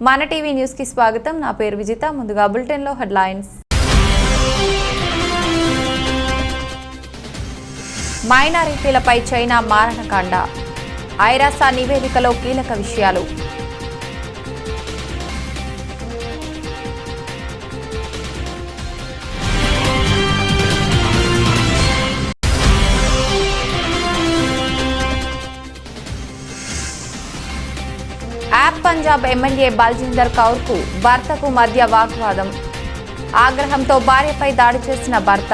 మన TV news కి స్వాగతం. నా పేరు విజిత. ముందుగా బులెటిన్ లో హెడ్లైన్స్. మైనారిటీలపై చైనా మారణకాండ. ఐరాస నివేదికలో కీలక విషయాలు. యాప్ పంజాబ్ ఎమ్మెల్యే బల్జిందర్ కౌర్కు భర్తకు మధ్య వాగ్వాదం. ఆగ్రహంతో భార్యపై దాడి చేసిన భర్త.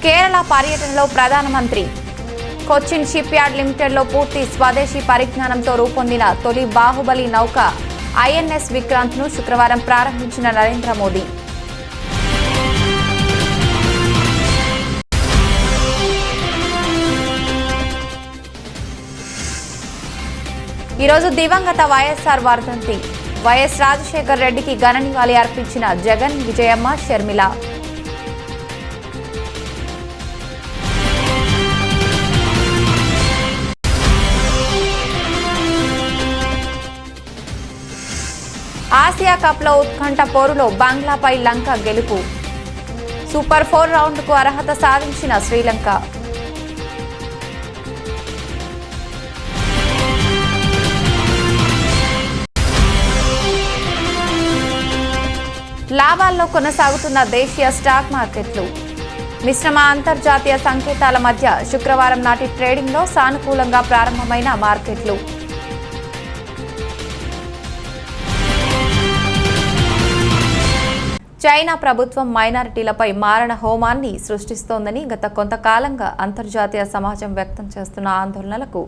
కేరళ పర్యటనలో ప్రధానమంత్రి. కొచ్చిన్ షిప్ యార్డ్ లిమిటెడ్లో పూర్తి స్వదేశీ పరిజ్ఞానంతో రూపొందిన తొలి బాహుబలి నౌక ఐఎన్ఎస్ విక్రాంత్ను శుక్రవారం ప్రారంభించిన నరేంద్ర మోదీ. ఈరోజు దివంగత వైఎస్ఆర్ వర్ధంతి. వైఎస్ రాజశేఖర్ రెడ్డికి ఘన నివాళి అర్పించిన జగన్, విజయమ్మ, షర్మిల. ఆసియా కప్లో ఉత్కంఠ పోరులో బంగ్లాపై లంక గెలుపు. సూపర్ 4 రౌండ్కు అర్హత సాధించిన శ్రీలంక. లాభాల్లో కొనసాగుతున్న దేశీయ స్టాక్ మార్కెట్లు. మిశ్రమ అంతర్జాతీయ సంకేతాల మధ్య శుక్రవారం నాటి ట్రేడింగ్లో సానుకూలంగా ప్రారంభమైన మార్కెట్లు. చైనా ప్రభుత్వం మైనారిటీలపై మారణ హోమాన్ని సృష్టిస్తోందని గత కొంతకాలంగా అంతర్జాతీయ సమాజం వ్యక్తం చేస్తున్న ఆందోళనలకు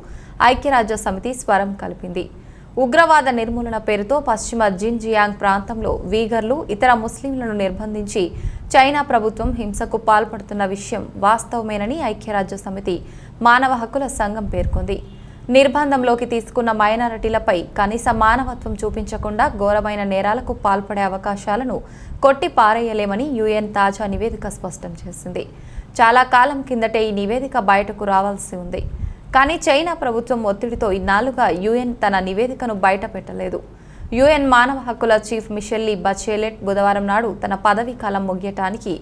ఐక్యరాజ్య సమితి స్వరం కలిపింది. ఉగ్రవాద నిర్మూలన పేరుతో పశ్చిమ జిన్జియాంగ్ ప్రాంతంలో వీగర్లు, ఇతర ముస్లింలను నిర్బంధించి చైనా ప్రభుత్వం హింసకు పాల్పడుతున్న విషయం వాస్తవమేనని ఐక్యరాజ్య సమితి మానవ హక్కుల సంఘం పేర్కొంది. నిర్బంధంలోకి తీసుకున్న మైనారిటీలపై కనీస మానవత్వం చూపించకుండా ఘోరమైన నేరాలకు పాల్పడే అవకాశాలను కొట్టి పారేయలేమని యుఎన్ తాజా నివేదిక స్పష్టం చేసింది. చాలా కాలం కిందటే ఈ నివేదిక బయటకు రావాల్సి ఉంది. కానీ చైనా ప్రభుత్వం ఒత్తిడితో ఇన్నాళ్లుగా యుఎన్ తన నివేదికను బయట పెట్టలేదు. యుఎన్ మానవ హక్కుల చీఫ్ మిషెల్లీ బచేలెట్ బుధవారం నాడు తన పదవీ కాలం ముగియటానికి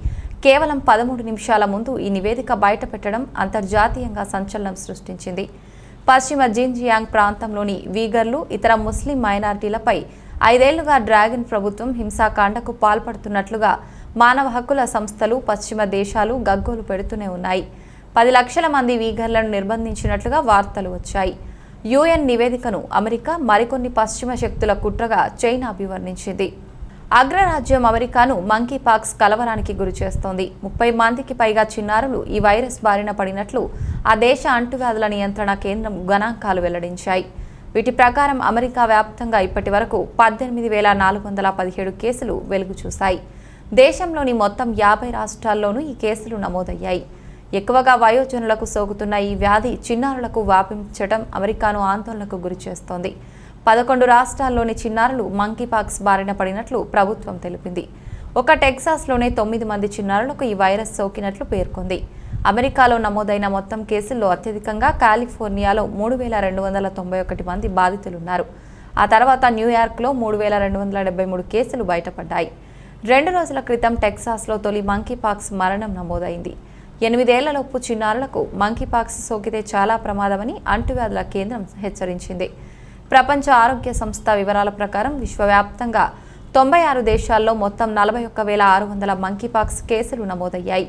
కేవలం 13 నిమిషాల ముందు ఈ నివేదిక బయట పెట్టడం అంతర్జాతీయంగా సంచలనం సృష్టించింది. పశ్చిమ జిన్జియాంగ్ ప్రాంతంలోని వీగర్లు, ఇతర ముస్లిం మైనారిటీలపై 5 ఏళ్లుగా డ్రాగన్ ప్రభుత్వం హింసాకాండకు పాల్పడుతున్నట్లుగా మానవ హక్కుల సంస్థలు, పశ్చిమ దేశాలు గగ్గోలు పెడుతూనే ఉన్నాయి. 10 లక్షల మంది వీగర్లను నిర్బంధించినట్లుగా వార్తలు వచ్చాయి. యుఎన్ నివేదికను అమెరికా, మరికొన్ని పశ్చిమ శక్తుల కుట్రగా చైనా అభివర్ణించింది. అగ్రరాజ్యం అమెరికాను మంకీ పాక్స్ కలవరానికి గురి చేస్తోంది. 30 మందికి పైగా చిన్నారులు ఈ వైరస్ బారిన పడినట్లు ఆ దేశ అంటువ్యాధుల నియంత్రణ కేంద్రం గణాంకాలు వెల్లడించాయి. వీటి ప్రకారం అమెరికా వ్యాప్తంగా ఇప్పటి వరకు 18,417 కేసులు వెలుగు చూశాయి. దేశంలోని మొత్తం 50 రాష్ట్రాల్లోనూ ఈ కేసులు నమోదయ్యాయి. ఎక్కువగా వయోజనులకు సోకుతున్న ఈ వ్యాధి చిన్నారులకు వ్యాపించడం అమెరికాను ఆందోళనకు గురి చేస్తోంది. 11 రాష్ట్రాల్లోని చిన్నారులు మంకీపాక్స్ బారిన పడినట్లు ప్రభుత్వం తెలిపింది. ఒక టెక్సాస్లోనే 9 మంది చిన్నారులకు ఈ వైరస్ సోకినట్లు పేర్కొంది. అమెరికాలో నమోదైన మొత్తం కేసుల్లో అత్యధికంగా కాలిఫోర్నియాలో 3,291 మంది బాధితులున్నారు. ఆ తర్వాత న్యూయార్క్లో 3,273 కేసులు బయటపడ్డాయి. 2 రోజుల క్రితం టెక్సాస్లో తొలి మంకీపాక్స్ మరణం నమోదైంది. 8 ఏళ్లలోపు చిన్నారులకు మంకీపాక్స్ సోకితే చాలా ప్రమాదమని అంటువ్యాధుల కేంద్రం హెచ్చరించింది. ప్రపంచ ఆరోగ్య సంస్థ వివరాల ప్రకారం విశ్వవ్యాప్తంగా 96 దేశాల్లో మొత్తం 41,600 మంకీపాక్స్ కేసులు నమోదయ్యాయి.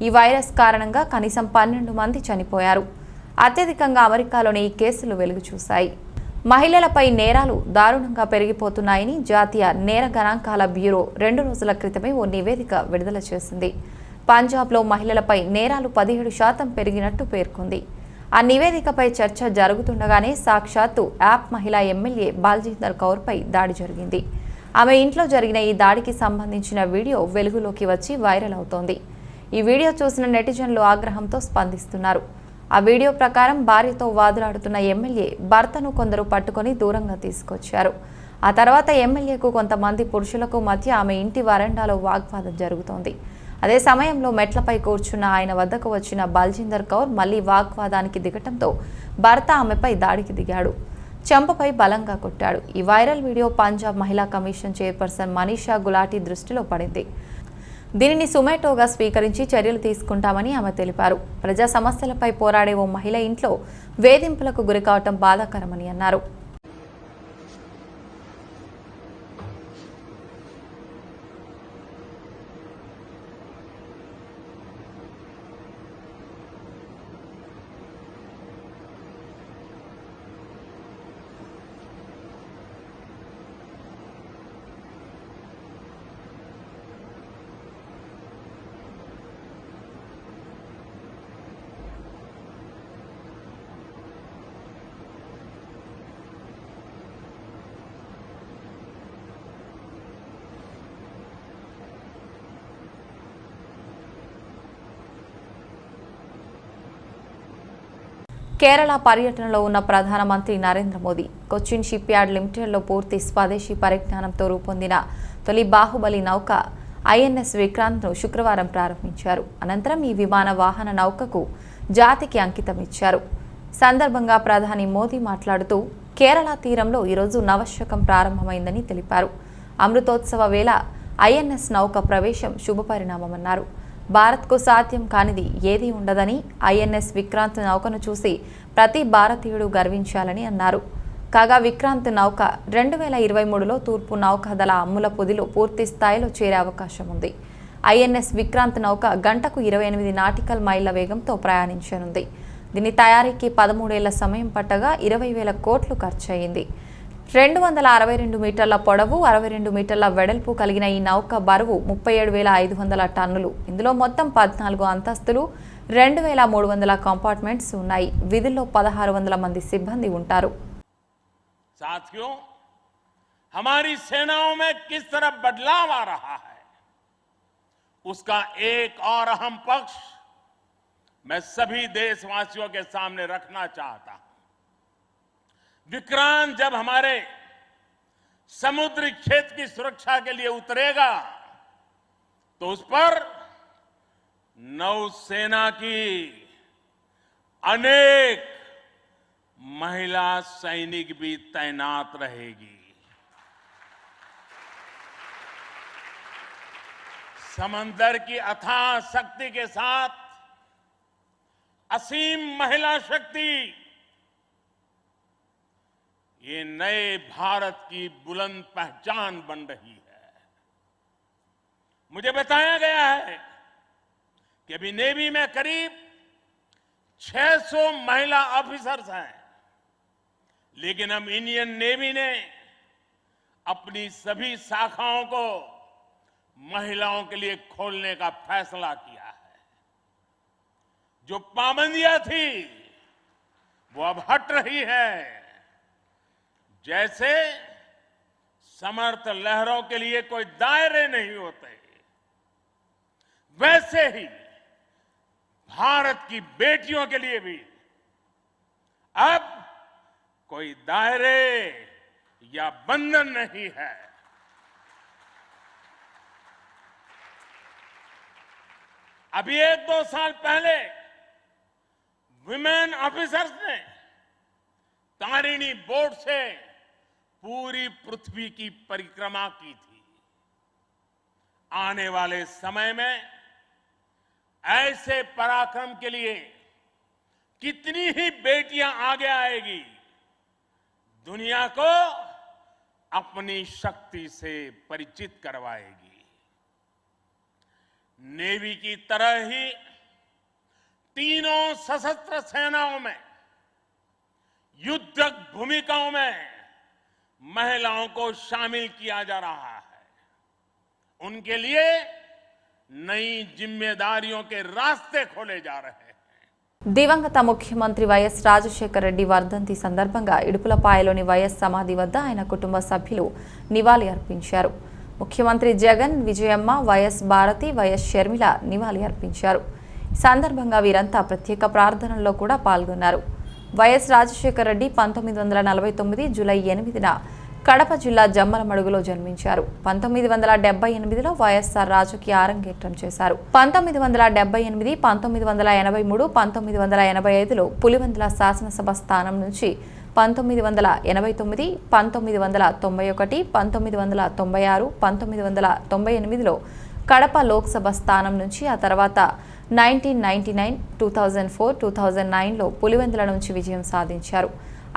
ఈ వైరస్ కారణంగా కనీసం 12 మంది చనిపోయారు. అత్యధికంగా అమెరికాలోనే ఈ కేసులు వెలుగు చూశాయి. మహిళలపై నేరాలు దారుణంగా పెరిగిపోతున్నాయని జాతీయ నేర గణాంకాల బ్యూరో 2 రోజుల క్రితమే ఓ నివేదిక విడుదల చేసింది. పంజాబ్లో మహిళలపై నేరాలు 17% పెరిగినట్టు పేర్కొంది. ఆ నివేదికపై చర్చ జరుగుతుండగానే సాక్షాత్తు యాప్ మహిళా ఎమ్మెల్యే బల్జిందర్ కౌర్పై దాడి జరిగింది. ఆమె ఇంట్లో జరిగిన ఈ దాడికి సంబంధించిన వీడియో వెలుగులోకి వచ్చి వైరల్ అవుతోంది. ఈ వీడియో చూసిన నెటిజన్లు ఆగ్రహంతో స్పందిస్తున్నారు. ఆ వీడియో ప్రకారం భార్యతో వాదులాడుతున్న ఎమ్మెల్యే భర్తను కొందరు పట్టుకొని దూరంగా తీసుకొచ్చారు. ఆ తర్వాత ఎమ్మెల్యేకు కొంతమంది పురుషులకు మధ్య ఆమె ఇంటి వరండాలో వాగ్వాదం జరుగుతోంది. అదే సమయంలో మెట్లపై కూర్చున్న ఆయన వద్దకు వచ్చిన బల్జిందర్ కౌర్ మళ్లీ వాగ్వాదానికి దిగటంతో భర్త ఆమెపై దాడికి దిగాడు. చెంపపై బలంగా కొట్టాడు. ఈ వైరల్ వీడియో పంజాబ్ మహిళా కమిషన్ చైర్పర్సన్ మనీషా గులాటీ దృష్టిలో పడింది. దీనిని సుమోటోగా స్వీకరించి చర్యలు తీసుకుంటామని ఆమె తెలిపారు. ప్రజా సమస్యలపై పోరాడే ఓ మహిళ ఇంట్లో వేధింపులకు గురికావటం బాధాకరమని అన్నారు. కేరళ పర్యటనలో ఉన్న ప్రధానమంత్రి నరేంద్ర మోదీ కొచ్చిన్ షిప్ యార్డ్ లిమిటెడ్లో పూర్తి స్వదేశీ పరిజ్ఞానంతో రూపొందిన తొలి బాహుబలి నౌక ఐఎన్ఎస్ విక్రాంత్ను శుక్రవారం ప్రారంభించారు. అనంతరం ఈ విమాన వాహన నౌకకు జాతికి అంకితం ఇచ్చారు. సందర్భంగా ప్రధాని మోదీ మాట్లాడుతూ కేరళ తీరంలో ఈరోజు నవశకం ప్రారంభమైందని తెలిపారు. అమృతోత్సవ వేళ ఐఎన్ఎస్ నౌక ప్రవేశం శుభపరిణామమన్నారు. భారత్కు సాధ్యం కానిది ఏదీ ఉండదని, ఐఎన్ఎస్ విక్రాంత్ నౌకను చూసి ప్రతి భారతీయుడు గర్వించాలని అన్నారు. కాగా విక్రాంత్ నౌక 2023లో తూర్పు నౌకాదళ అమ్ముల పొదిలో పూర్తి స్థాయిలో చేరే అవకాశం ఉంది. ఐఎన్ఎస్ విక్రాంత్ నౌక గంటకు 28 నాటికల్ మైళ్ల వేగంతో ప్రయాణించనుంది. దీని తయారీకి 13 ఏళ్ల సమయం పట్టగా 20,000 కోట్లు ఖర్చయింది. 262 మీటర్ల పొడవు, 62 మీటర్ల వెడల్పు కలిగిన ఈ నౌక బరువు 37,500 టన్నులు. ఇందులో మొత్తం 14 అంతస్తులు, 2,300 కంపార్ట్మెంట్స్ ఉన్నాయి. విధుల్లో 1,600 మంది సిబ్బంది ఉంటారు. साथियों, हमारी सेनाओं में किस तरह बदलाव आ रहा है, उसका एक और अहम पक्ष मैं सभी देशवासियों के सामने रखना चाहता हूं। विक्रांत जब हमारे समुद्री क्षेत्र की सुरक्षा के लिए उतरेगा तो उस पर नौसेना की अनेक महिला सैनिक भी तैनात रहेगी। समंदर की अथाह शक्ति के साथ असीम महिला शक्ति ये नए भारत की बुलंद पहचान बन रही है। मुझे बताया गया है कि अभी नेवी में करीब 600 महिला ऑफिसर्स हैं, लेकिन अब इंडियन नेवी ने अपनी सभी शाखाओं को महिलाओं के लिए खोलने का फैसला किया है। जो पाबंदियां थी वो अब हट रही है। जैसे समर्थ लहरों के लिए कोई दायरे नहीं होते, वैसे ही भारत की बेटियों के लिए भी अब कोई दायरे या बंधन नहीं है। अभी 1-2 साल पहले विमेन ऑफिसर्स ने तारिणी बोट से पूरी पृथ्वी की परिक्रमा की थी। आने वाले समय में ऐसे पराक्रम के लिए कितनी ही बेटियां आगे आएगी, दुनिया को अपनी शक्ति से परिचित करवाएगी। नेवी की तरह ही तीनों सशस्त्र सेनाओं में युद्धक भूमिकाओं में महिलाओं को शामिल किया जा रहा है। उनके लिए नई जिम्मेदारियों के रास्ते खोले जा रहे हैं। దివంగత ముఖ్యమంత్రి వైఎస్ రాజశేఖర రెడ్డి వర్ధంతి సందర్భంగా ఇడుపులపాయలోని వైఎస్ సమాధి వద్ద ఆయన కుటుంబ సభ్యులు నివాళి అర్పించారు. ముఖ్యమంత్రి జగన్, విజయమ్మ, వైఎస్ భారతి, వైఎస్ షర్మిల నివాళి అర్పించారు. ఈ సందర్భంగా వీరంతా ప్రత్యేక ప్రార్థనల్లో కూడా పాల్గొన్నారు. వైఎస్ రాజశేఖర రెడ్డి 1949 జూలై 8న కడప జిల్లా జమ్మలమడుగులో జన్మించారు. 1978లో వైఎస్ఆర్ రాజకీయ అరంగేట్రం చేశారు. 1978, 1983, 1985లో పులివెందుల శాసనసభ స్థానం నుంచి 1989, 1991, 1996, 1998లో కడప లోక్సభ స్థానం నుంచి ఆ తర్వాత 1999, 2004, 2009లో పులివెందుల నుంచి విజయం సాధించారు.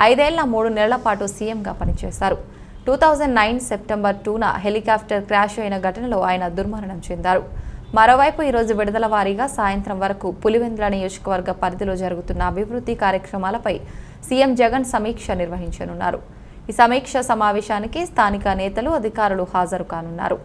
5 ఏళ్ల 3 నెలల పాటు సీఎంగా పనిచేశారు. 2009 సెప్టెంబర్ 2న హెలికాప్టర్ క్రాష్ అయిన ఘటనలో ఆయన దుర్మరణం చెందారు. మరోవైపు ఈరోజు విడుదల వారీగా సాయంత్రం వరకు పులివెందుల నియోజకవర్గ పరిధిలో జరుగుతున్న అభివృద్ధి కార్యక్రమాలపై సీఎం జగన్ సమీక్ష నిర్వహించనున్నారు. ఈ సమీక్ష సమావేశానికి స్థానిక నేతలు, అధికారులు హాజరు కానున్నారు.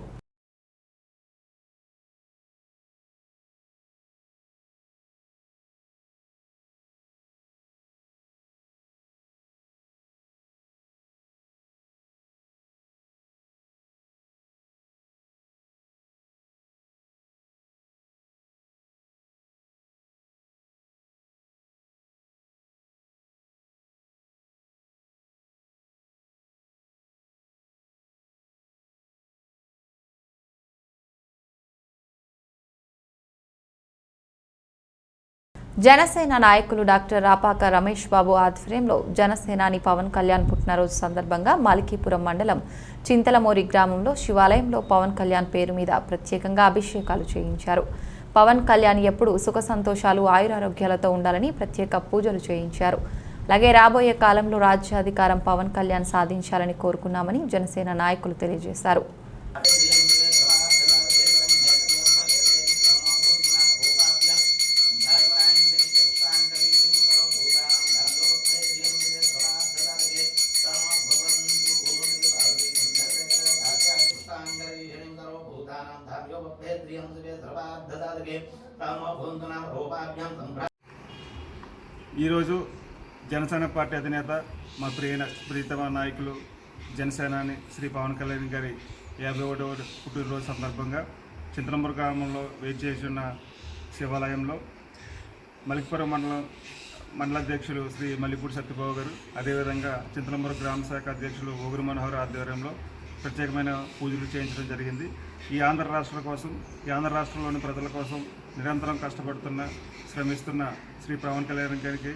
జనసేన నాయకులు డాక్టర్ రాపాక రమేష్ బాబు ఆధ్వర్యంలో జనసేనాని పవన్ కళ్యాణ్ పుట్టినరోజు సందర్భంగా మలికీపురం మండలం చింతలమూరి గ్రామంలో శివాలయంలో పవన్ కళ్యాణ్ పేరు మీద ప్రత్యేకంగా అభిషేకాలు చేయించారు. పవన్ కళ్యాణ్ ఎప్పుడు సుఖ సంతోషాలు, ఆయురారోగ్యాలతో ఉండాలని ప్రత్యేక పూజలు చేయించారు. అలాగే రాబోయే కాలంలో రాజ్యాధికారం పవన్ కళ్యాణ్ సాధించాలని కోరుకున్నామని జనసేన నాయకులు తెలియజేశారు. ఈరోజు జనసేన పార్టీ అధినేత మా ప్రియతమ నాయకులు జనసేనాని శ్రీ పవన్ కళ్యాణ్ గారి 51వ పుట్టినరోజు సందర్భంగా చింతలమూరు గ్రామంలో వేచేస్తున్న శివాలయంలో మలికిపురం మండలాధ్యక్షులు శ్రీ మల్లిపూడి సత్యబాబు గారు, అదేవిధంగా చింతలమూరు గ్రామ శాఖ అధ్యక్షులు ఓగురు మనోహర్ ఆధ్వర్యంలో ప్రత్యేకమైన పూజలు చేయించడం జరిగింది. ఈ ఆంధ్ర రాష్ట్రం కోసం, ఈ ఆంధ్ర రాష్ట్రంలోని ప్రజల కోసం నిరంతరం కష్టపడుతున్న, శ్రమిస్తున్న శ్రీ పవన్ కళ్యాణ్ గారికి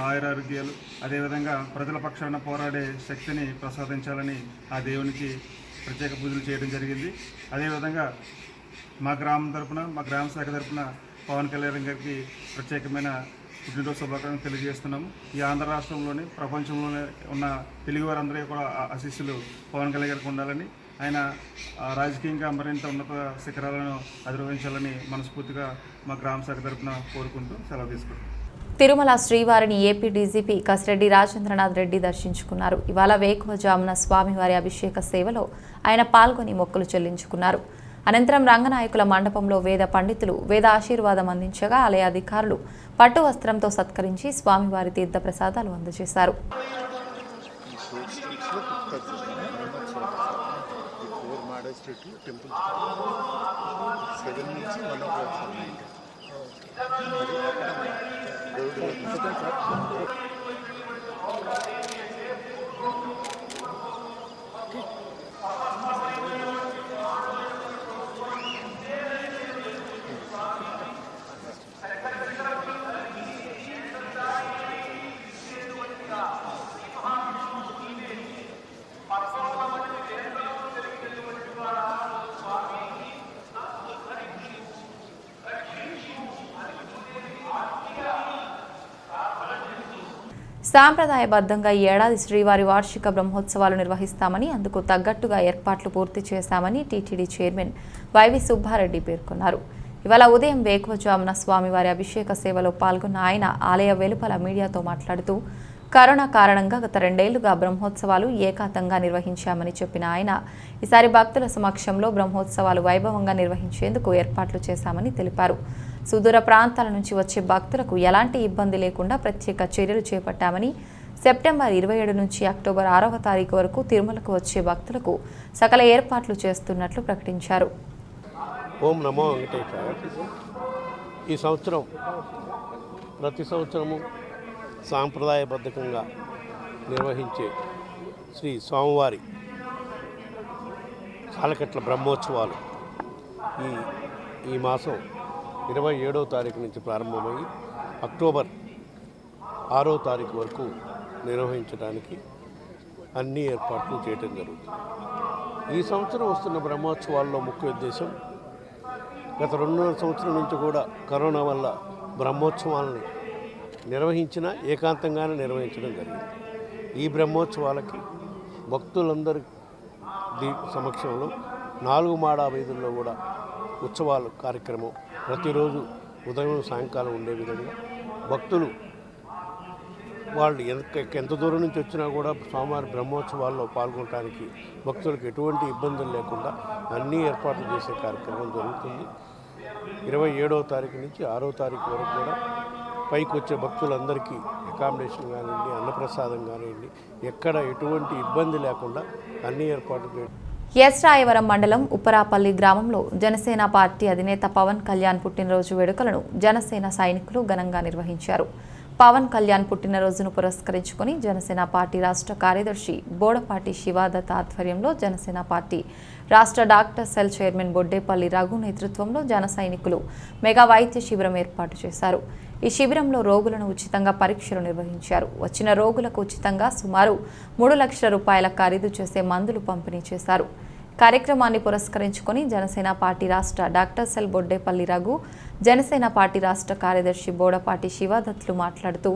ఆయురారోగ్యాలు, అదేవిధంగా ప్రజల పక్షాన పోరాడే శక్తిని ప్రసాదించాలని ఆ దేవునికి ప్రత్యేక పూజలు చేయడం జరిగింది. అదేవిధంగా మా గ్రామం తరఫున, మా గ్రామ శాఖ తరఫున పవన్ కళ్యాణ్ గారికి ప్రత్యేకమైన పుట్టినరోజు శుభాకాంక్షలు తెలియజేస్తున్నాము. ఈ ఆంధ్ర రాష్ట్రంలోని, ప్రపంచంలోనే ఉన్న తెలుగు వారందరూ కూడా ఆశీస్సులు పవన్ కళ్యాణ్ గారికి ఉండాలని, ఆయన రాజకీయంగా మరింత ఉన్నత శిఖరాలను అధిరోహించాలని మనస్ఫూర్తిగా మా గ్రామ శాఖ తరఫున కోరుకుంటూ సెలవు తీసుకుంటాం. తిరుమల శ్రీవారిని ఏపీ డీజీపీ కసిరెడ్డి రాజేంద్రనాథ్ రెడ్డి దర్శించుకున్నారు. ఇవాళ వేకువజామున స్వామివారి అభిషేక సేవలో ఆయన పాల్గొని మొక్కులు చెల్లించుకున్నారు. అనంతరం రంగనాయకుల మండపంలో వేద పండితులు వేద ఆశీర్వాదం అందించగా ఆలయ అధికారులు పట్టు వస్త్రంతో సత్కరించి స్వామివారి తీర్థ ప్రసాదాలు అందజేశారు. సాంప్రదాయబద్ధంగా ఈ ఏడాది శ్రీవారి వార్షిక బ్రహ్మోత్సవాలు నిర్వహిస్తామని, అందుకు తగ్గట్టుగా ఏర్పాట్లు పూర్తి చేశామని టీటీడీ చైర్మన్ వైవి సుబ్బారెడ్డి పేర్కొన్నారు. ఇవాళ ఉదయం వేకువజామున స్వామివారి అభిషేక సేవలో పాల్గొన్న ఆయన ఆలయ వెలుపల మీడియాతో మాట్లాడుతూ కరోనా కారణంగా గత 2 ఏళ్లుగా బ్రహ్మోత్సవాలు ఏకాంతంగా నిర్వహించామని చెప్పిన ఆయన ఈసారి భక్తుల సమక్షంలో బ్రహ్మోత్సవాలు వైభవంగా నిర్వహించేందుకు ఏర్పాట్లు చేశామని తెలిపారు. సుదూర ప్రాంతాల నుంచి వచ్చే భక్తులకు ఎలాంటి ఇబ్బంది లేకుండా ప్రత్యేక చర్యలు చేపట్టామని, సెప్టెంబర్ 27 నుంచి అక్టోబర్ 6వ తారీఖు వరకు తిరుమలకు వచ్చే భక్తులకు సకల ఏర్పాట్లు చేస్తున్నట్లు ప్రకటించారు. ఓం నమో వెంకటేశాయ. ఈ సంవత్సరం ప్రతి సంవత్సరము సాంప్రదాయబద్ధంగా నిర్వహించే శ్రీ స్వామివారి సాలకట్ల బ్రహ్మోత్సవాలు ఈ మాసం 27వ తారీఖు నుంచి ప్రారంభమై అక్టోబర్ 6వ తారీఖు వరకు నిర్వహించడానికి అన్ని ఏర్పాట్లు చేయడం జరుగుతుంది. ఈ సంవత్సరం వస్తున్న బ్రహ్మోత్సవాల్లో ముఖ్య ఉద్దేశం గత 2.5 సంవత్సరం నుంచి కూడా కరోనా వల్ల బ్రహ్మోత్సవాలని నిర్వహించిన ఏకాంతంగానే నిర్వహించడం జరిగింది. ఈ బ్రహ్మోత్సవాలకి భక్తులందరి సమక్షంలో 4 మాడా వీధుల్లో కూడా ఉత్సవాలు కార్యక్రమం ప్రతిరోజు ఉదయం సాయంకాలం ఉండే విధంగా భక్తులు వాళ్ళు ఎంత దూరం నుంచి వచ్చినా కూడా స్వామివారి బ్రహ్మోత్సవాల్లో పాల్గొనడానికి భక్తులకు ఎటువంటి ఇబ్బందులు లేకుండా అన్ని ఏర్పాట్లు చేసే కార్యక్రమం జరుగుతుంది. 27వ తారీఖు నుంచి 6వ తారీఖు వరకు కూడా పైకి వచ్చే భక్తులందరికీ అకామిడేషన్ కానివ్వండి, అన్నప్రసాదం కానివ్వండి, ఎక్కడ ఎటువంటి ఇబ్బంది లేకుండా అన్ని ఏర్పాట్లు. ఎస్ రాయవరం మండలం ఉప్పరాపల్లి గ్రామంలో జనసేన పార్టీ అధినేత పవన్ కళ్యాణ్ పుట్టినరోజు వేడుకలను జనసేన సైనికులు ఘనంగా నిర్వహించారు. పవన్ కళ్యాణ్ పుట్టినరోజును పురస్కరించుకుని జనసేన పార్టీ రాష్ట్ర కార్యదర్శి బోడపాటి శివాదత్ ఆధ్వర్యంలో జనసేన పార్టీ రాష్ట్ర doctor cell chairman Boddepalli Raghu నేతృత్వంలో జన సైనికులు మెగా వైద్య శిబిరం ఏర్పాటు చేశారు. ఈ శిబిరంలో రోగులను ఉచితంగా పరీక్షలు నిర్వహించారు. వచ్చిన రోగులకు ఉచితంగా సుమారు 3 లక్షల రూపాయల ఖరీదు చేసే మందులు పంపిణీ చేశారు. కార్యక్రమాన్ని పురస్కరించుకొని జనసేన పార్టీ రాష్ట్ర doctor cell Boddepalli Raghu, Janasena party రాష్ట్ర కార్యదర్శి బోడపాటి శివాదత్లు మాట్లాడుతూ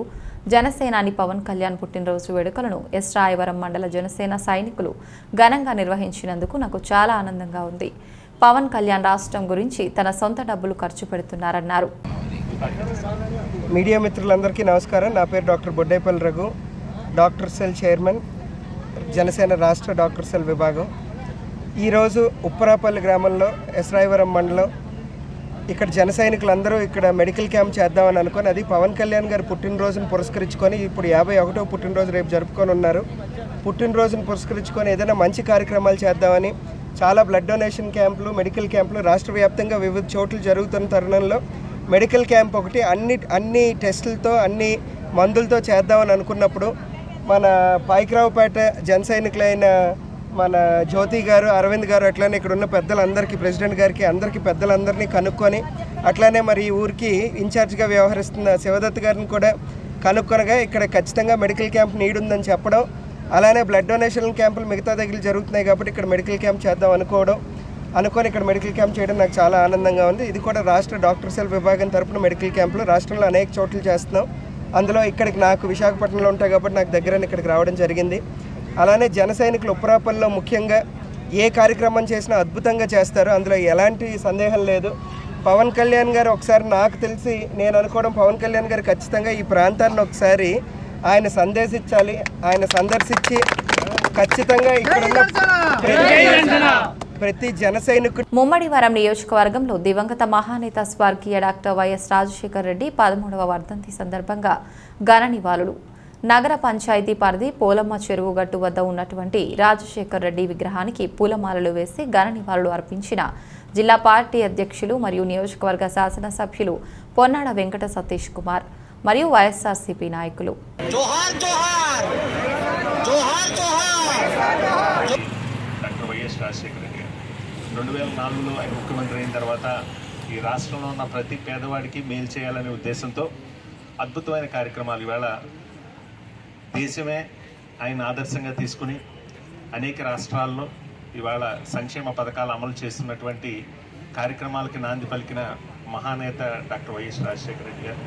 జనసేనాని పవన్ కళ్యాణ్ పుట్టినరోజు వేడుకలను ఎస్ రాయవరం మండల జనసేన సైనికులు ఘనంగా నిర్వహించినందుకు నాకు చాలా ఆనందంగా ఉంది. పవన్ కళ్యాణ్ రాష్ట్రం గురించి తన సొంత డబ్బులు ఖర్చు పెడుతున్నారన్నారు. మీడియా మిత్రులందరికీ నమస్కారం. నా పేరు doctor Boddepalli Raghu, doctor cell chairman, Janasena రాష్ట్ర డాక్టర్ సెల్ విభాగం. ఈరోజు ఉప్పరాపల్లి గ్రామంలో ఎస్ రాయవరం మండలం ఇక్కడ జన సైనికులందరూ ఇక్కడ మెడికల్ క్యాంప్ చేద్దామని అనుకొని, అది పవన్ కళ్యాణ్ గారి పుట్టినరోజును పురస్కరించుకొని ఇప్పుడు 51వ పుట్టినరోజు రేపు జరుపుకొని ఉన్నారు. పుట్టినరోజును పురస్కరించుకొని ఏదైనా మంచి కార్యక్రమాలు చేద్దామని చాలా బ్లడ్ డొనేషన్ క్యాంపులు, మెడికల్ క్యాంపులు రాష్ట్ర వ్యాప్తంగా వివిధ చోట్ల జరుగుతున్న తరుణంలో మెడికల్ క్యాంప్ ఒకటి అన్ని టెస్టులతో అన్ని మందులతో చేద్దామని అనుకున్నప్పుడు మన పాయికరావుపేట జన సైనికులైన మన జ్యోతి గారు, అరవింద్ గారు, అట్లానే ఇక్కడ ఉన్న పెద్దలందరికీ, ప్రెసిడెంట్ గారికి, అందరికీ పెద్దలందరినీ కనుక్కొని, అట్లానే మరి ఈ ఊరికి ఇన్ఛార్జ్గా వ్యవహరిస్తున్న శివదత్ గారిని కూడా కనుక్కొనగా ఇక్కడ ఖచ్చితంగా మెడికల్ క్యాంప్ నీడ్ ఉందని చెప్పడం, అలానే బ్లడ్ డొనేషన్ క్యాంపులు మిగతా దగ్గర జరుగుతున్నాయి కాబట్టి ఇక్కడ మెడికల్ క్యాంప్ చేద్దాం అనుకొని ఇక్కడ మెడికల్ క్యాంప్ చేయడం నాకు చాలా ఆనందంగా ఉంది. ఇది కూడా రాష్ట్ర డాక్టర్ సెల్ విభాగం తరపున మెడికల్ క్యాంపులు రాష్ట్రంలో అనేక చోట్ల చేస్తున్నాం. అందులో ఇక్కడికి నాకు విశాఖపట్నంలో ఉంటాయి కాబట్టి నాకు దగ్గర ఇక్కడికి రావడం జరిగింది. అలానే జన సైనికులు ఉప్పరాపల్లిలో ముఖ్యంగా ఏ కార్యక్రమం చేసినా అద్భుతంగా చేస్తారు, అందులో ఎలాంటి సందేహం లేదు. పవన్ కళ్యాణ్ గారు ఒకసారి నాకు తెలిసి నేను అనుకోవడం, పవన్ కళ్యాణ్ గారు ఖచ్చితంగా ఈ ప్రాంతాన్ని ఒకసారి ఆయన సందర్శించాలి. ఆయన సందర్శించి ఖచ్చితంగా ఇక్కడ ప్రతి జన సైనికుడు. ముమ్మడివరం నియోజకవర్గంలో దివంగత మహానేత స్వర్గీయ డాక్టర్ వైఎస్ రాజశేఖర్ రెడ్డి 13వ వర్ధంతి సందర్భంగా ఘన నివాళులు. నగర పంచాయతీ పరిధి పోలమ్మ చెరువు గట్టు వద్ద ఉన్నటువంటి రాజశేఖర్ రెడ్డి విగ్రహానికి పూలమాలలు వేసి ఘన నివాళులు అర్పించిన జిల్లా పార్టీ అధ్యక్షులు మరియు నియోజకవర్గ శాసనసభ్యులు పొన్నాడ వెంకట సతీష్ కుమార్ మరియు వైఎస్ఆర్సీపీ నాయకులు. డాక్టర్ వైఎస్ రాజశేఖర రెడ్డి గారు 2004లో ఆయన ముఖ్యమంత్రి అయిన తర్వాత ఈ రాష్ట్రంలో ఉన్న ప్రతి పేదవాడికి మేలు చేయాలనే ఉద్దేశంతో అద్భుతమైన కార్యక్రమాలు ఇవాళ దేశమే ఆయన ఆదర్శంగా తీసుకుని అనేక రాష్ట్రాల్లో ఇవాళ సంక్షేమ పథకాలు అమలు చేస్తున్నటువంటి కార్యక్రమాలకి నాంది పలికిన మహానేత డాక్టర్ వైఎస్ రాజశేఖర రెడ్డి గారు.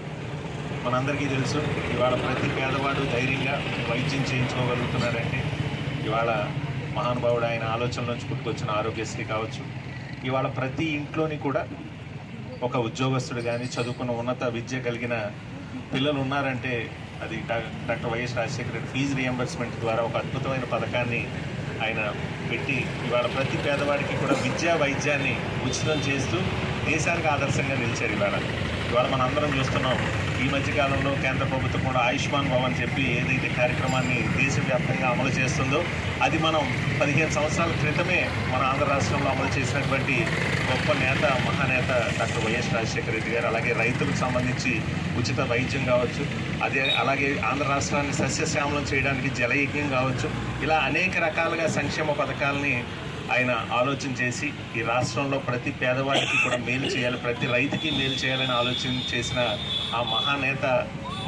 మనందరికీ తెలుసు, ఇవాళ ప్రతి పేదవాడు ధైర్యంగా వైద్యం చేయించుకోగలుగుతున్నాడంటే ఇవాళ మహానుభావుడు ఆయన ఆలోచనల నుంచి పుట్టుకొచ్చిన ఆరోగ్యశ్రీ కావచ్చు. ఇవాళ ప్రతి ఇంట్లోని కూడా ఒక ఉద్యోగస్తుడు కానీ చదువుకున్న ఉన్నత విద్య కలిగిన పిల్లలు ఉన్నారంటే అది doctor YS Rajasekhara Reddy fee reimbursement ద్వారా ఒక అద్భుతమైన పథకాన్ని ఆయన పెట్టి ఇవాళ ప్రతి పేదవాడికి కూడా విద్యా వైద్యాన్ని ఉచితం చేస్తూ దేశానికి ఆదర్శంగా నిలిచారు. ఇవాళ మనం అందరం చూస్తున్నాం, ఈ మధ్యకాలంలో కేంద్ర ప్రభుత్వం కూడా ఆయుష్మాన్ భవ్ అని చెప్పి ఏదైతే కార్యక్రమాన్ని దేశవ్యాప్తంగా అమలు చేస్తుందో అది మనం 15 సంవత్సరాల క్రితమే మన ఆంధ్ర రాష్ట్రంలో అమలు చేసినటువంటి గొప్ప నేత మహానేత డాక్టర్ వైఎస్ రాజశేఖర రెడ్డి గారు. అలాగే రైతులకు సంబంధించి ఉచిత వైద్యం కావచ్చు, అలాగే ఆంధ్ర రాష్ట్రాన్ని సస్యశ్యామలం చేయడానికి జలయజ్ఞం కావచ్చు, ఇలా అనేక రకాలుగా సంక్షేమ పథకాలని ఆయన ఆలోచన చేసి ఈ రాష్ట్రంలో ప్రతి పేదవాడికి కూడా మేలు చేయాలి, ప్రతి రైతుకి మేలు చేయాలని ఆలోచన చేసిన ఆ మహానేత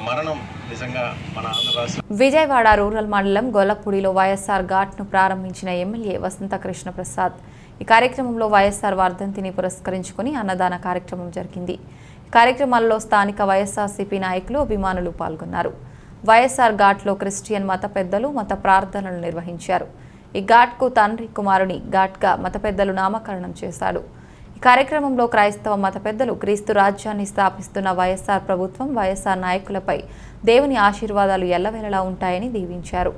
మరణం నిజంగా మన ఆంధ్ర రాష్ట్రం. విజయవాడ రూరల్ మండలం గొల్లపూడిలో వైఎస్ఆర్ ఘాట్ను ప్రారంభించిన ఎమ్మెల్యే వసంత కృష్ణ ప్రసాద్. ఈ కార్యక్రమంలో వైఎస్ఆర్ వర్ధంతిని పురస్కరించుకుని అన్నదాన కార్యక్రమం జరిగింది. కార్యక్రమాల్లో స్థానిక వైఎస్ఆర్సీపీ నాయకులు, అభిమానులు పాల్గొన్నారు. వైఎస్ఆర్ ఘాట్లో క్రిస్టియన్ మత పెద్దలు మత ప్రార్థనలు నిర్వహించారు. ఈ ఘాట్కు తండ్రి కుమారుని ఘాట్గా మత పెద్దలు నామకరణం చేశాడు. ఈ కార్యక్రమంలో క్రైస్తవ మత పెద్దలు క్రీస్తు రాజ్యాన్ని స్థాపిస్తున్న వైఎస్ఆర్ ప్రభుత్వం, వైఎస్ఆర్ నాయకులపై దేవుని ఆశీర్వాదాలు ఎల్లవేళలా ఉంటాయని దీవించారు.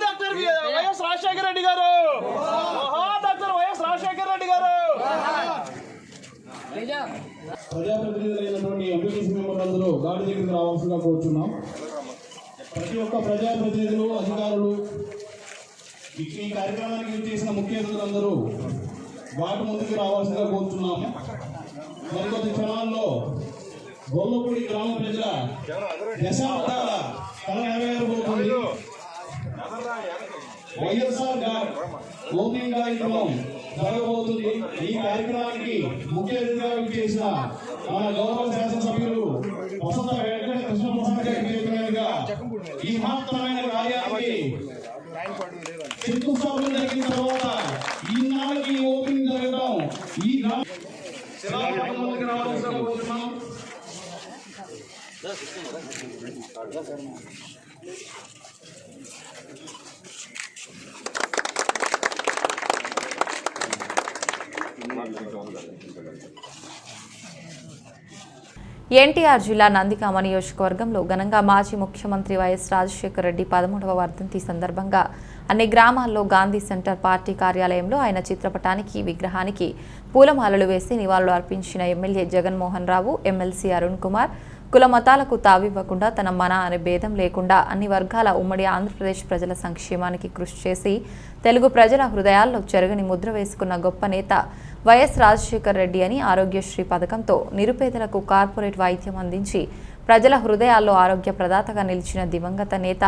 డాక్టర్ వైఎస్ రాజశేఖర రెడ్డి గారు, డాక్టర్ వైఎస్ రాజశేఖర రెడ్డి గారు. ప్రజాప్రతినిధులైనటువంటి ఎంపీటీసీ మెంబర్లందరూ గాడి దగ్గరికి రావాల్సిందిగా కోరుతున్నాం. ప్రతి ఒక్క ప్రజాప్రతినిధులు, అధికారులు, ఈ కార్యక్రమానికి చేసిన ముఖ్య అతిథులందరూ వాటి ముందుకు రావాల్సిందిగా కోరుతున్నాము. మరికొద్ది క్షణాల్లో గొల్లపూడి గ్రామ ప్రజల దశాబ్దాల కళ నెరవేరబోతుంది. వైఎస్ఆర్ ఘాట్ ఓపెనింగ్ కార్యక్రమం జరగబోతుంది. ఈ కార్యక్రమానికి ముఖ్య అతిథిగా చేసిన మన గౌరవ శాసనసభ్యులు వసంత వెంకట కృష్ణప్రసాద్ గారి చేతులుగా ఈ మహత్తరమైన కార్యానికి శంకుస్థాపన జరిగిన తర్వాత ఈనాటికి ఓపెనింగ్ జరగడం ఈ రావాల్సిన ఎన్టీఆర్ జిల్లా నందిగామ నియోజకవర్గంలో ఘనంగా మాజీ ముఖ్యమంత్రి వైఎస్ రాజశేఖర రెడ్డి 13వ వర్ధంతి సందర్భంగా అన్ని గ్రామాల్లో గాంధీ సెంటర్ పార్టీ కార్యాలయంలో ఆయన చిత్రపటానికి, విగ్రహానికి పూలమాలలు వేసి నివాళులు అర్పించిన ఎమ్మెల్యే జగన్మోహన్ రావు, ఎమ్మెల్సీ అరుణ్ కుమార్ కుల మతాలకు తావివ్వకుండా తన మన అనే భేదం లేకుండా అన్ని వర్గాల ఉమ్మడి ఆంధ్రప్రదేశ్ ప్రజల సంక్షేమానికి కృషి చేసి తెలుగు ప్రజల హృదయాల్లో చెరగని ముద్ర వేసుకున్న గొప్ప నేత వైఎస్ రాజశేఖర రెడ్డి అని ఆరోగ్యశ్రీ పథకంతో నిరుపేదలకు కార్పొరేట్ వైద్యం అందించి ప్రజల హృదయాల్లో ఆరోగ్య ప్రదాతగా నిలిచిన దివంగత నేత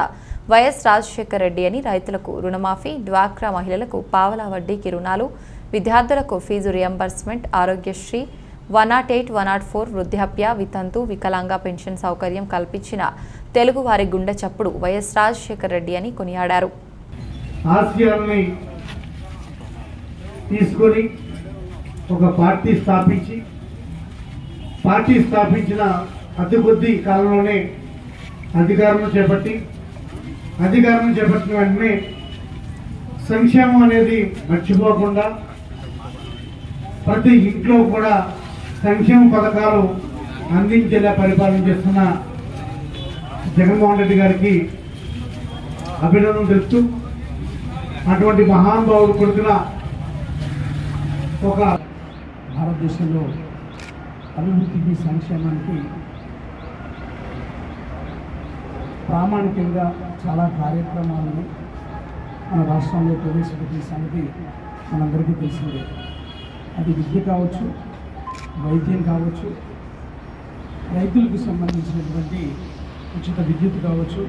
వైఎస్ రాజశేఖర రెడ్డి అని రైతులకు రుణమాఫీ, డ్వాక్రా మహిళలకు పావలా వడ్డీకి రుణాలు, విద్యార్థులకు ఫీజు రియంబర్స్మెంట్, ఆరోగ్యశ్రీ 108, 104 వృద్ధాప్య, వితంతు, వికలాంగ పెన్షన్ సౌకర్యం కల్పించిన తెలుగువారి గుండె చప్పుడు వైఎస్ రాజశేఖర రెడ్డి అని కొనియాడారు. ఆశయాల్ని తీసుకొని ఒక పార్టీ స్థాపించిన అతి కొద్ది కాలంలోనే అధికారం చేపట్టిన వెంటనే సంక్షేమం అనేది మర్చిపోకుండా ప్రతి ఇంట్లో కూడా సంక్షేమ పథకాలు అందించేలా పరిపాలన చేస్తున్న జగన్మోహన్ రెడ్డి గారికి అభినందనలు తెలుపుతూ అటువంటి మహానుభావుడు కొడుకున ఒక భారతదేశంలో అభివృద్ధికి, సంక్షేమానికి ప్రామాణికంగా చాలా కార్యక్రమాలను మన రాష్ట్రంలో ప్రవేశపెట్టిన సంగతి మనందరికీ తెలిసిందే. అది విద్య కావచ్చు, వైద్యం కావచ్చు, రైతులకు సంబంధించినటువంటి ఉచిత విద్యుత్ కావచ్చు,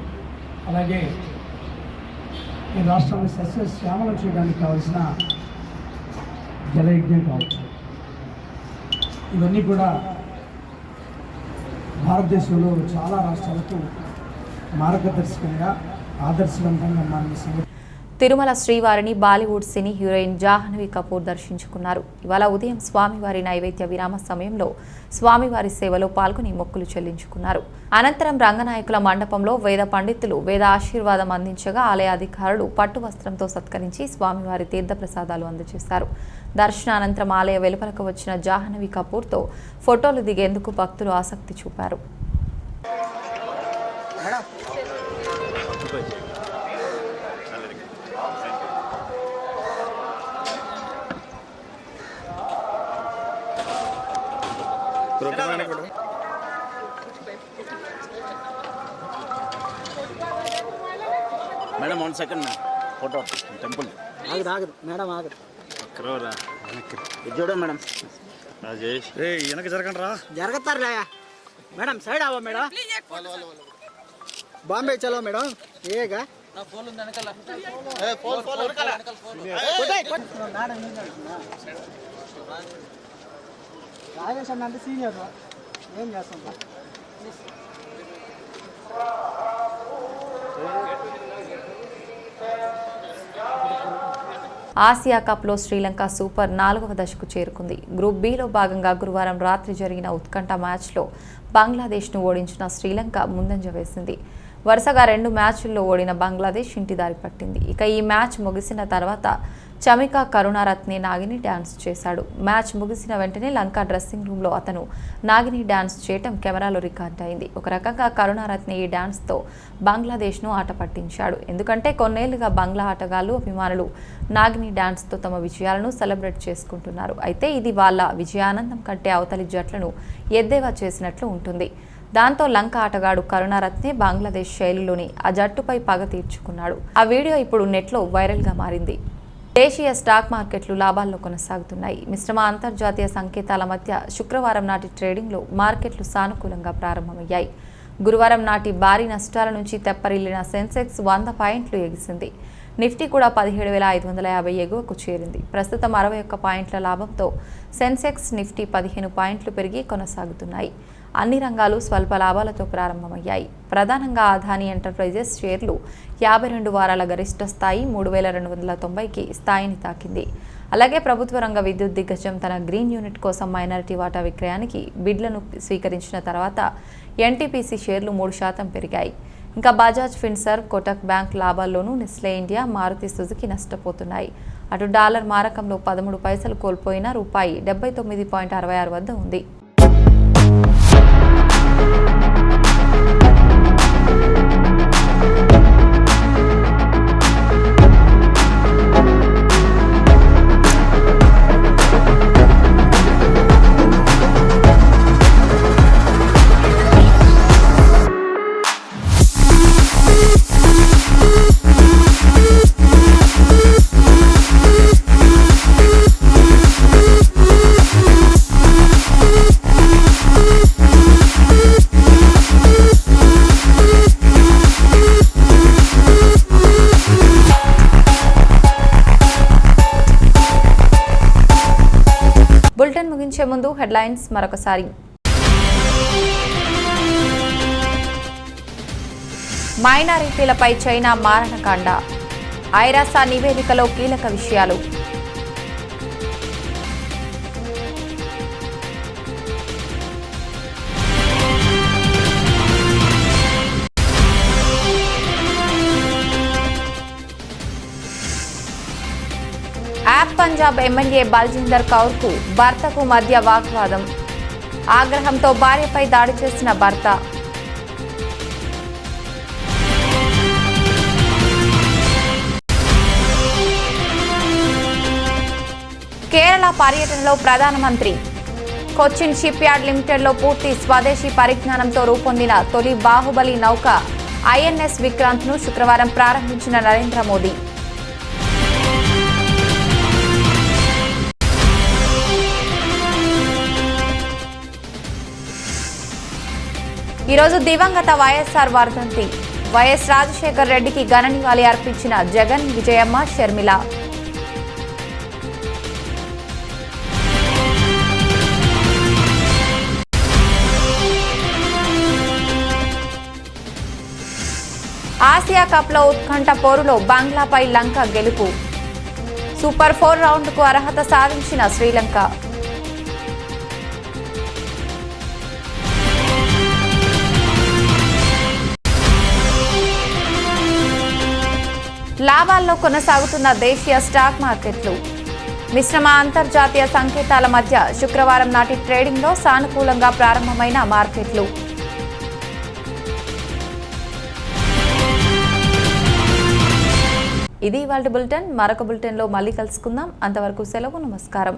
అలాగే ఈ రాష్ట్రాన్ని సస్యశ్యామలం చేయడానికి కావాల్సిన జలయజ్ఞం కావచ్చు. ఇవన్నీ కూడా భారతదేశంలో చాలా రాష్ట్రాలకు మార్గదర్శకంగా, ఆదర్శవంతంగా మారిన సంగతి. తిరుమల శ్రీవారిని బాలీవుడ్ సినీ హీరోయిన్ జాహ్నవి కపూర్ దర్శించుకున్నారు. ఇవాళ ఉదయం స్వామివారి నైవేద్య విరామ సమయంలో స్వామివారి సేవలో పాల్గొని మొక్కులు చెల్లించుకున్నారు. అనంతరం రంగనాయకుల మండపంలో వేద పండితులు వేద ఆశీర్వాదం అందించగా ఆలయ అధికారులు పట్టు వస్త్రంతో సత్కరించి స్వామివారి తీర్థప్రసాదాలు అందజేశారు. దర్శనానంతరం ఆలయ వెలుపలకు వచ్చిన జాహ్నవి కపూర్తో ఫోటోలు దిగేందుకు భక్తులు ఆసక్తి చూపారు. మేడం 1 సెకండ్ ఫోటో టెంపుల్ ఆగదు మేడం ఆగదు ఇది చూడండి మేడం రాజేష్ వెనక జరగండి రా జరగతారులే మేడం సైడ్ అవ్వ మేడం బాంబే చలో మేడం ఏగా రాజేష్ అన్న అంటే సీనియర్ ఏం చేస్తాం ఆసియా కప్లో శ్రీలంక సూపర్ 4వ దశకు చేరుకుంది. గ్రూప్ బిలో భాగంగా గురువారం రాత్రి జరిగిన ఉత్కంఠ మ్యాచ్లో బంగ్లాదేశ్ను ఓడించిన శ్రీలంక ముందంజ వేసింది. వరుసగా 2 మ్యాచ్ల్లో ఓడిన బంగ్లాదేశ్ ఇంటిదారి పట్టింది. ఇక ఈ మ్యాచ్ ముగిసిన తర్వాత చమికా కరుణారత్నే నాగిని డ్యాన్స్ చేశాడు. మ్యాచ్ ముగిసిన వెంటనే లంక డ్రెస్సింగ్ రూమ్లో అతను నాగిని డ్యాన్స్ చేయటం కెమెరాలో రికార్డ్ అయింది. ఒక రకంగా కరుణారత్నే ఈ డ్యాన్స్తో బంగ్లాదేశ్ను ఆట పట్టించాడు. ఎందుకంటే కొన్నేళ్లుగా బంగ్లా ఆటగాళ్లు అభిమానులు నాగిని డ్యాన్స్తో తమ విజయాలను సెలబ్రేట్ చేసుకుంటున్నారు. అయితే ఇది వాళ్ళ విజయానందం కంటే అవతలి జట్లను ఎద్దేవా చేసినట్లు ఉంటుంది. దాంతో లంక ఆటగాడు కరుణారత్నే బంగ్లాదేశ్ శైలిలోని ఆ జట్టుపై పగ తీర్చుకున్నాడు. ఆ వీడియో ఇప్పుడు నెట్లో వైరల్గా మారింది. దేశీయ స్టాక్ మార్కెట్లు లాభాల్లో కొనసాగుతున్నాయి. మిశ్రమ అంతర్జాతీయ సంకేతాల మధ్య శుక్రవారం నాటి ట్రేడింగ్లో మార్కెట్లు సానుకూలంగా ప్రారంభమయ్యాయి. గురువారం నాటి భారీ నష్టాల నుంచి తెప్పరిల్లిన సెన్సెక్స్ 100 పాయింట్లు ఎగిసింది. నిఫ్టీ కూడా 17,550 ఎగువకు చేరింది. ప్రస్తుతం 61 పాయింట్ల లాభంతో సెన్సెక్స్ నిఫ్టీ 15 పాయింట్లు పెరిగి కొనసాగుతున్నాయి. అన్ని రంగాలు స్వల్ప లాభాలతో ప్రారంభమయ్యాయి. ప్రధానంగా అదానీ ఎంటర్ప్రైజెస్ షేర్లు 52 వారాల గరిష్ట స్థాయి 3,290కి స్థాయిని తాకింది. అలాగే ప్రభుత్వ రంగ విద్యుత్ దిగ్గజం తన గ్రీన్ యూనిట్ కోసం మైనారిటీ వాటా విక్రయానికి బిడ్లను స్వీకరించిన తర్వాత ఎన్టీపీసీ షేర్లు 3% పెరిగాయి. ఇంకా బజాజ్ ఫిన్సర్వ్, కోటక్ బ్యాంక్ లాభాల్లోనూ నెస్లే ఇండియా, మారుతి సుజుకి నష్టపోతున్నాయి. అటు డాలర్ మారకంలో 13 పైసలు కోల్పోయిన రూపాయి 79.66 వద్ద ఉంది. బులెటిన్ ముగించే ముందు హెడ్లైన్స్ మరొకసారి. మైనారిటీలపై చైనా మారణకాండ, ఐరాస నివేదికలో కీలక విషయాలు. యాప్ పంజాబ్ ఎమ్మెల్యే బల్జిందర్ కౌర్కు భర్తకు మధ్య వాగ్వాదం, ఆగ్రహంతో భార్యపై దాడి చేసిన భర్త. కేరళ పర్యటనలో ప్రధానమంత్రి కొచ్చిన్ షిప్ యార్డ్ లిమిటెడ్లో పూర్తి స్వదేశీ పరిజ్ఞానంతో రూపొందిన తొలి బాహుబలి నౌక ఐఎన్ఎస్ విక్రాంత్ను శుక్రవారం ప్రారంభించిన నరేంద్ర మోదీ. ఈరోజు దివంగత వైఎస్ఆర్ వర్ధంతి. వైఎస్ రాజశేఖర్ రెడ్డికి ఘన నివాళి అర్పించిన జగన్, విజయమ్మ, షర్మిల. ఆసియా కప్లో ఉత్కంఠ పోరులో బంగ్లాపై లంక గెలుపు. సూపర్ 4 రౌండ్కు అర్హత సాధించిన శ్రీలంక. లాభాల్లో కొనసాగుతున్న దేశీయ స్టాక్ మార్కెట్లు. మిశ్రమ అంతర్జాతీయ సంకేతాల మధ్య శుక్రవారం నాటి ట్రేడింగ్లో సానుకూలంగా ప్రారంభమైన మార్కెట్లు. ఇది ఇవాల్టి బులెటిన్. మరొక బులెటిన్లో మళ్ళీ కలుసుకుందాం. అంతవరకు సెలవు. నమస్కారం.